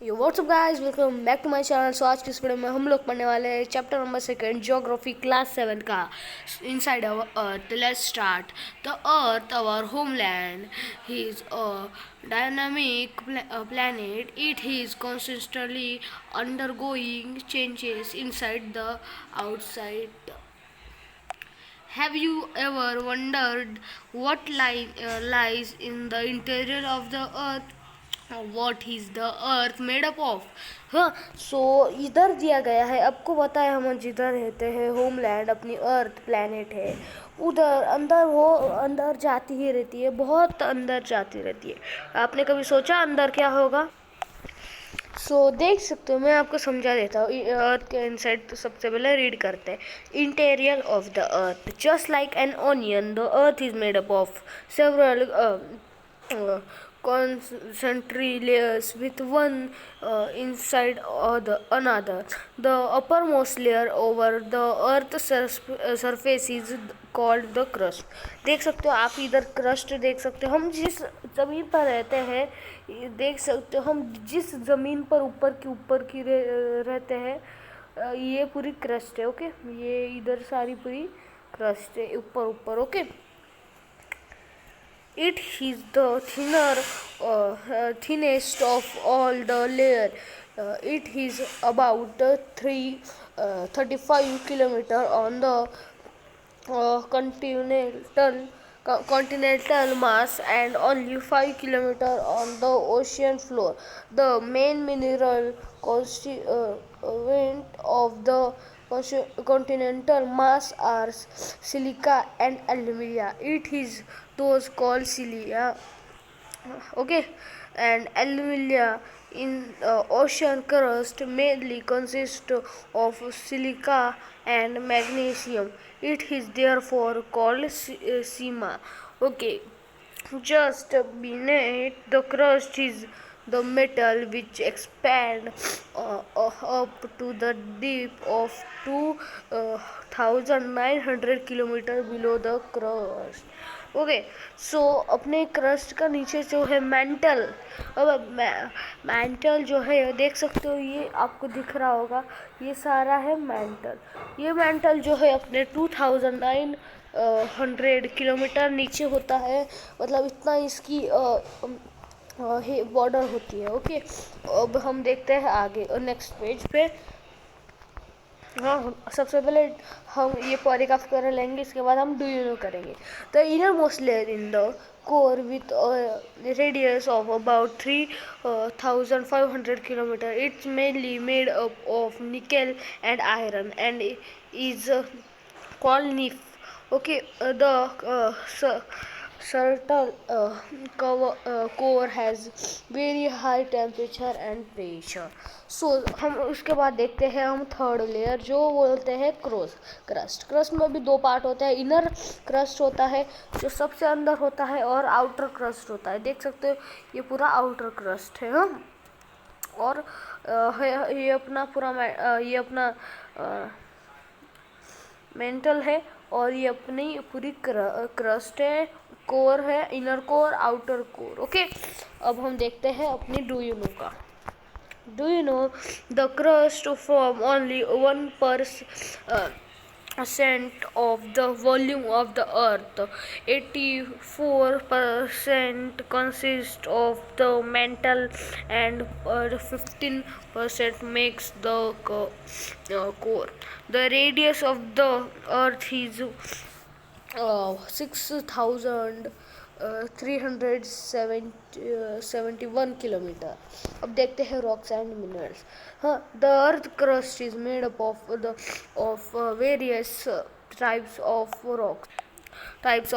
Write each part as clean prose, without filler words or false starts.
Yo what's up guys, welcome back to my channel. So आज की इस वीडियो में हम लोग पढ़ने वाले हैं चैप्टर नंबर 2 ज्योग्राफी क्लास 7 का inside our earth. Let's start. The earth our homeland is a dynamic planet. It is constantly undergoing changes inside the outside. Have you ever wondered what lies in the interior of the earth? What is the earth made up of? हाँ, सो इधर दिया गया है, आपको पता है हम जिधर रहते हैं होमलैंड अपनी अर्थ प्लैनेट है, उधर अंदर वो अंदर जाती ही रहती है, बहुत अंदर जाती रहती है। आपने कभी सोचा अंदर क्या होगा? देख सकते हो, मैं आपको समझा देता हूँ। अर्थ के इनसाइड तो सबसे पहले रीड करते हैं। Interior of the earth, just like an onion the earth is made up of several concentric layers with one inside another. The uppermost layer over the earth's surface is called the crust. देख सकते हो आप इधर crust देख सकते हो। हम जिस ज़मीन पर रहते हैं, देख सकते हो हम जिस ज़मीन पर ऊपर की रहते हैं, ये पूरी क्रस्ट है। ओके, ये इधर सारी पूरी क्रस्ट है ऊपर। Okay, it is the thinnest of all the layer. It is about 35 kilometer on the continental mass and only 5 kilometer on the ocean floor. The main mineral constituent of the continental mass are silica and alumina. It is those called cilia, okay, and alumina in ocean crust mainly consist of silica and magnesium. It is therefore called sima. Okay, just beneath the crust is the metal which expand up to the depth of 2,900 kilometer below the crust. Okay, so अपने crust का नीचे जो है mental, अब mental जो है देख सकते हो, ये आपको दिख रहा होगा, ये सारा है मैंटल। ये मैंटल जो है अपने 2,900 किलोमीटर नीचे होता है, मतलब इतना इसकी बॉर्डर होती है। ओके, अब हम देखते हैं आगे नेक्स्ट पेज पे। हाँ, सबसे पहले हम ये पॉलीग्राफ कर लेंगे, इसके बाद हम डू यू नो करेंगे। The inner most layer in the core with a radius of about 3,500 kilometer. It's mainly made up of nickel and iron and is called NIF. Okay, the certain core has very high temperature and pressure. हम उसके बाद देखते हैं हम third layer, जो बोलते हैं crust. Crust में भी दो पार्ट होता है, इनर क्रस्ट होता है जो सबसे अंदर होता है, और आउटर क्रस्ट होता है। देख सकते हो ये पूरा आउटर क्रस्ट है। हम और ये अपना पूरा ये अपना मेंटल है, और ये अपनी पूरी क्रस्ट है, कोर है, inner core, outer core. Okay, अब हम देखते हैं अपनी डू यू नो का। Do you know the crust form only 1% of the volume of the earth. 84% consists of the mantle and 15% makes the core. The radius of the earth is 6,371 kilometre. अब देखते हैं rocks and minerals. हाँ, the earth crust is made up of various types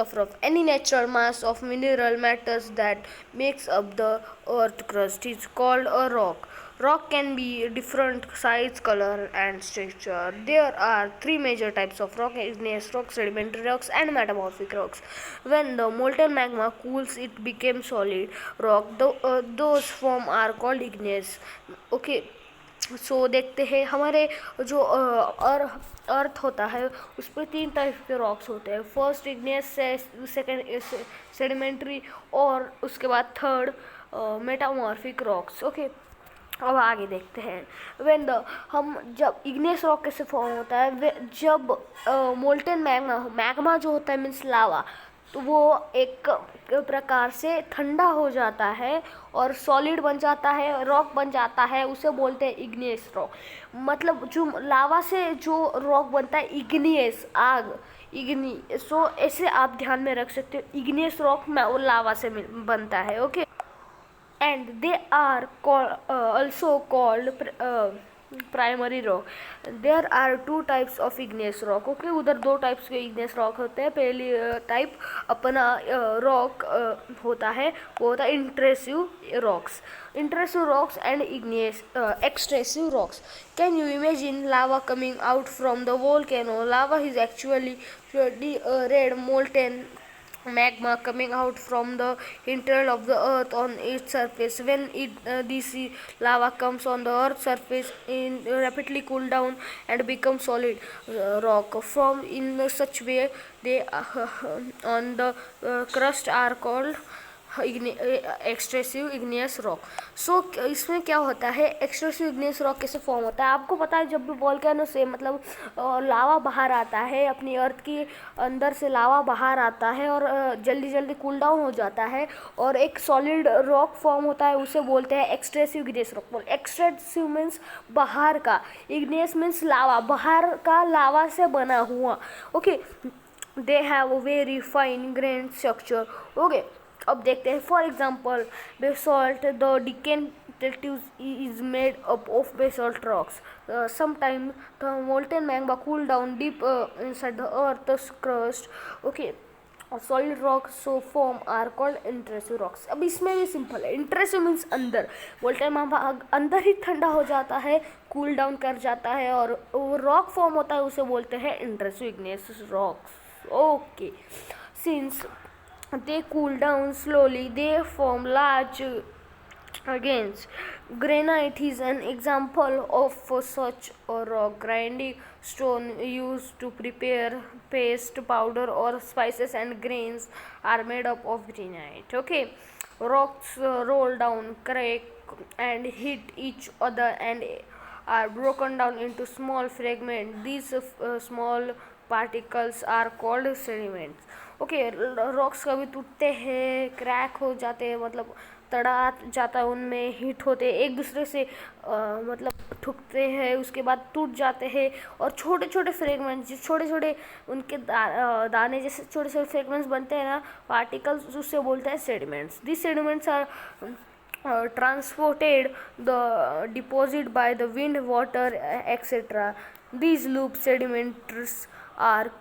of rock. Any natural mass of mineral matters that makes up the earth crust is called a rock. Rock can be different size, color and structure. There are three major types of rock: igneous rocks, sedimentary rocks and metamorphic rocks. When the molten magma cools, it becomes solid rock. Those form are called igneous. Okay, देखते हैं हमारे जो अर्थ होता है उस पर 3 type के rocks होते हैं। फर्स्ट इग्नियस, सेकेंड सेडिमेंट्री, और उसके बाद थर्ड मेटामॉर्फिक रॉक्स। ओके, अब आगे देखते हैं। वेन द हम जब इग्नियस रॉक कैसे फॉर्म होता है, जब मोल्टेन मैग्मा जो होता है मीन्स लावा, तो वो एक प्रकार से ठंडा हो जाता है और सॉलिड बन जाता है, रॉक बन जाता है, उसे बोलते हैं इग्नियस रॉक। मतलब जो लावा से जो रॉक बनता है, इग्नियस आग, इग्नी, सो ऐसे आप ध्यान में रख सकते हो, इग्नियस रॉक में वो लावा से बनता है। Okay, and they are also called primary rock. There are two types of igneous rock. Okay, उधर दो टाइप्स के इग्नियस रॉक होते हैं। पहली टाइप अपना रॉक होता है, वो होता है intrusive rocks. Intrusive rocks and igneous extrusive rocks. Can you imagine lava coming out from the volcano? Lava is actually red molten magma coming out from the interior of the earth on its surface. When this lava comes on the earth's surface, it rapidly cool down and become solid rock. From in such way, they on the crust are called extrusive igneous rock. So इसमें क्या होता है, extrusive igneous rock कैसे form होता है? आपको पता है, जब भी वोल्केनो से मतलब लावा बाहर आता है, अपनी अर्थ की अंदर से लावा बाहर आता है और जल्दी जल्दी कूल डाउन हो जाता है और एक सॉलिड रॉक फॉर्म होता है, उसे बोलते हैं एक्सट्रेसिव इग्नियस रॉक। एक्सट्रेसिव मीन्स बाहर का, इग्नियस मीन्स लावा, बाहर का लावा से बना हुआ। Okay, they have a very fine grain structure. Okay, अब देखते हैं। For example basalt, the Deccan plateaus is made up of basalt rocks. Sometimes the molten magma cool down deep inside the earth's crust. Okay, solid rocks so form are called intrusive rocks. अब इसमें भी simple है। Intrusive means अंदर, molten magma अंदर ही ठंडा हो जाता है, कूल डाउन कर जाता है और वो रॉक फॉर्म होता है, उसे बोलते हैं intrusive igneous rocks. Okay, since they cool down slowly, they form large grains. Granite is an example of such a rock. Grinding stone used to prepare paste, powder or spices, and grains are made up of granite. Okay, rocks roll down, crack and hit each other and are broken down into small fragments. These small particles are called sediments. Okay, rocks कभी टूटते हैं, crack हो जाते हैं, मतलब तड़ा जाता है, उनमें हिट होते हैं, एक दूसरे से मतलब ठुकते हैं, उसके बाद टूट जाते हैं और छोटे छोटे फ्रेगमेंट्स, छोटे छोटे उनके दाने जैसे छोटे छोटे फ्रेगमेंट्स बनते हैं ना, पार्टिकल्स, उससे बोलते हैं sediments. This sediments are transported the deposit by the wind, water, etc. These loop sediments are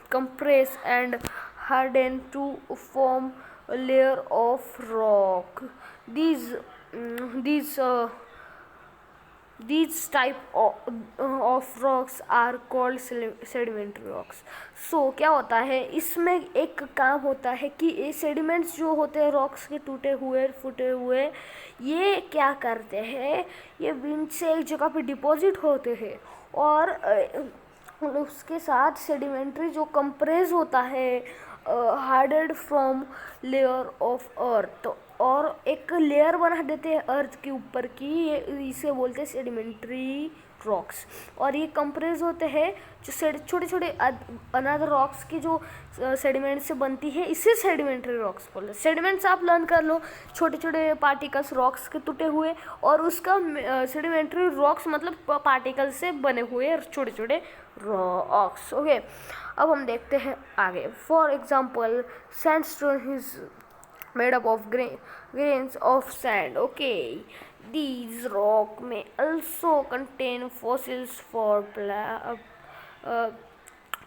compressed and hardened to form a layer of rock. These these type of rocks are called sedimentary rocks. So क्या होता है, इसमें एक काम होता है कि ये सेडिमेंट्स जो होते हैं रॉक्स के टूटे हुए फूटे हुए, ये क्या करते हैं, ये विंड से एक जगह पे डिपॉजिट होते हैं और उसके साथ सेडिमेंट्री जो कंप्रेस होता है हार्डेड फ्रॉम लेयर ऑफ अर्थ, और एक लेयर बना देते हैं अर्थ के ऊपर की, इसे बोलते हैं सेडिमेंट्री रॉक्स। और ये कंप्रेस होते हैं जो छोटे छोटे अनदर रॉक्स की जो सेडिमेंट से बनती है, इसे सेडिमेंट्री रॉक्स बोलते हैं। सेडिमेंट्स आप लर्न कर लो, छोटे छोटे पार्टिकल्स रॉक्स के टूटे हुए, और उसका सेडिमेंट्री रॉक्स मतलब पार्टिकल से बने हुए छोटे छोटे रॉक्स। ओके, अब हम देखते हैं आगे। For example sandstone is made up of grains of sand. Okay, these rock may also contain fossils for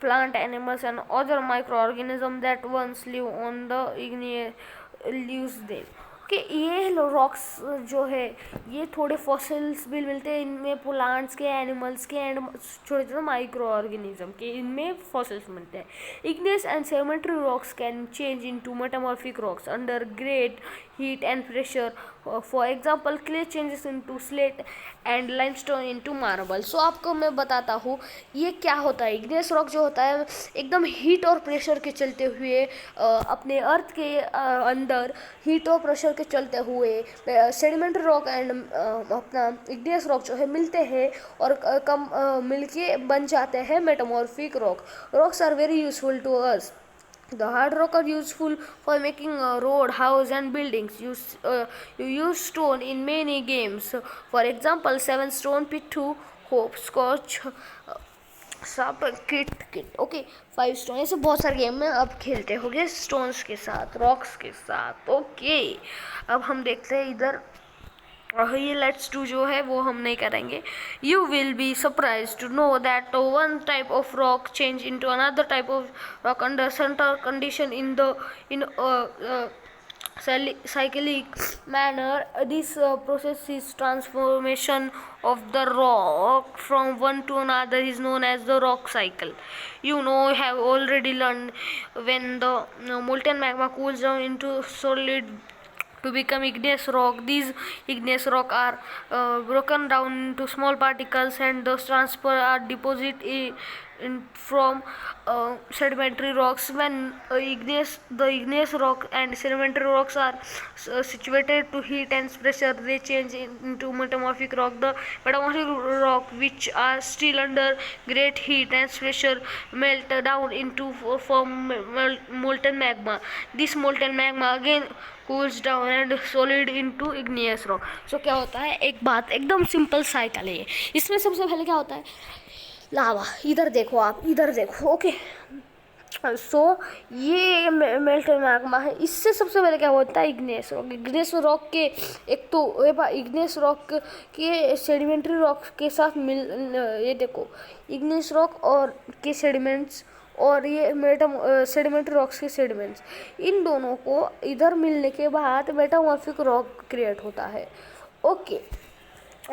plant, animals and other microorganisms that once live on the igneous them. कि ये rocks जो है, ये थोड़े fossils भी मिलते हैं इनमें, प्लांट्स के, एनिमल्स के एंड छोटे छोटे माइक्रो ऑर्गेनिज्म के, इनमें फॉसिल्स मिलते हैं। Igneous and sedimentary rocks can change into metamorphic rocks under great heat and pressure. For example, clay changes into slate and limestone into marble. So आपको मैं बताता हूँ ये क्या होता है. इग्नियस रॉक जो होता है एकदम हीट और प्रेशर के चलते हुए अपने अर्थ के अंदर हीट और प्रेशर के चलते हुए सेडिमेंट्री रॉक एंड अपना इग्नियस रॉक जो है मिलते हैं और कम मिलके बन जाते हैं metamorphic rock. Rocks are very useful to us. The hard rock are useful for making a road, house, and buildings. You use stone in many games. For example, 7 stone pit 2, hope, scotch, सब kit okay 5 stone. ऐसे बहुत सारे game में अब खेलते होगे stones के साथ, रॉक्स के साथ. ओके अब हम देखते हैं इधर ये लेट्स डू जो है वो हम नहीं करेंगे. You will be surprise to know that one type of rock change into another type of rock under certain condition in cyclic manner. This process is transformation of the rock from one to another is known as the rock cycle. You have already learned when the molten magma cools down into solid to become igneous rock. These igneous rock are broken down into small particles and those transfer are deposited from sedimentary rocks. When the igneous rock and sedimentary rocks are situated to heat and pressure, they change into metamorphic rock. The metamorphic rock, which are still under great heat and pressure, melt down into form molten magma. This molten magma again cools down and solid into igneous rock. So क्या होता है, एक बात एकदम simple cycle है. इसमें सबसे पहले क्या होता है, लावा. इधर देखो, आप इधर देखो. ओके सो ये मेल्टेड मैग्मा है. इससे सबसे पहले क्या होता है, इग्नेस रॉक. इग्नेस रॉक के एक तो इग्नेस रॉक के सेडिमेंट्री रॉक के साथ ये देखो इग्नेस रॉक और के सेडिमेंट्स और ये सेडिमेंट्री रॉक्स के सेडिमेंट्स, इन दोनों को इधर मिलने के बाद मेटामॉर्फिक रॉक क्रिएट होता है. ओके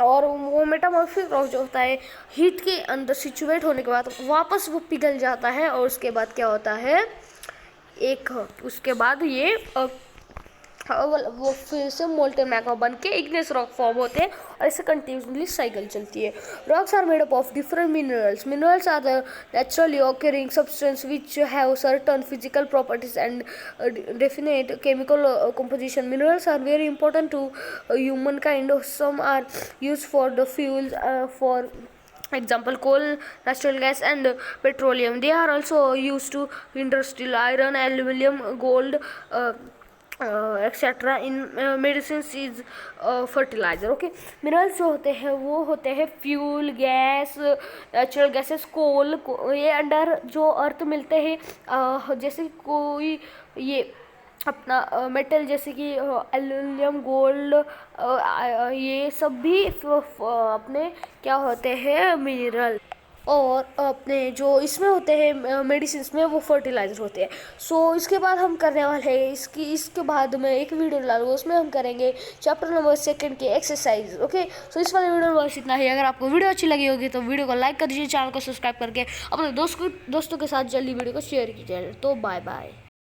और वो मेटामॉर्फिक रॉक जो होता है हीट के अंदर सिचुएट होने के बाद वापस वो पिघल जाता है और उसके बाद क्या होता है, उसके बाद ये वो फिर से मोल्टेन मैग्मा बन के इग्नेस रॉक फॉर्म होते हैं और इससे कंटिन्यूसली साइकिल चलती है. Rocks are made up of different minerals. Minerals are the naturally occurring substance which have certain physical properties and definite chemical composition. Minerals are very important to humankind. Some are used for the fuels, for example coal, natural gas, and petroleum. They are also used to industrial iron, aluminum, gold, etcetera. In medicine is fertiliser. Okay minerals जो होते हैं वो होते हैं fuel, gas, natural gases, coal. ये under जो अर्थ मिलते हैं जैसे कोई ये अपना मेटल जैसे कि एल्यूमिनियम, गोल्ड, ये सब भी अपने क्या होते हैं, मिनरल. और अपने जो इसमें होते हैं मेडिसिन में वो फर्टिलाइजर होते हैं. सो इसके बाद हम करने वाले हैं इसके बाद मैं एक वीडियो डालूंगा, उसमें हम करेंगे चैप्टर नंबर 2 की एक्सरसाइज. ओके सो इस वाले वीडियो में बस इतना ही. अगर आपको वीडियो अच्छी लगी होगी तो वीडियो को लाइक कर दीजिए, चैनल को सब्सक्राइब करके अपने दोस्तों के साथ जल्दी वीडियो को शेयर कीजिए. तो बाय बाय.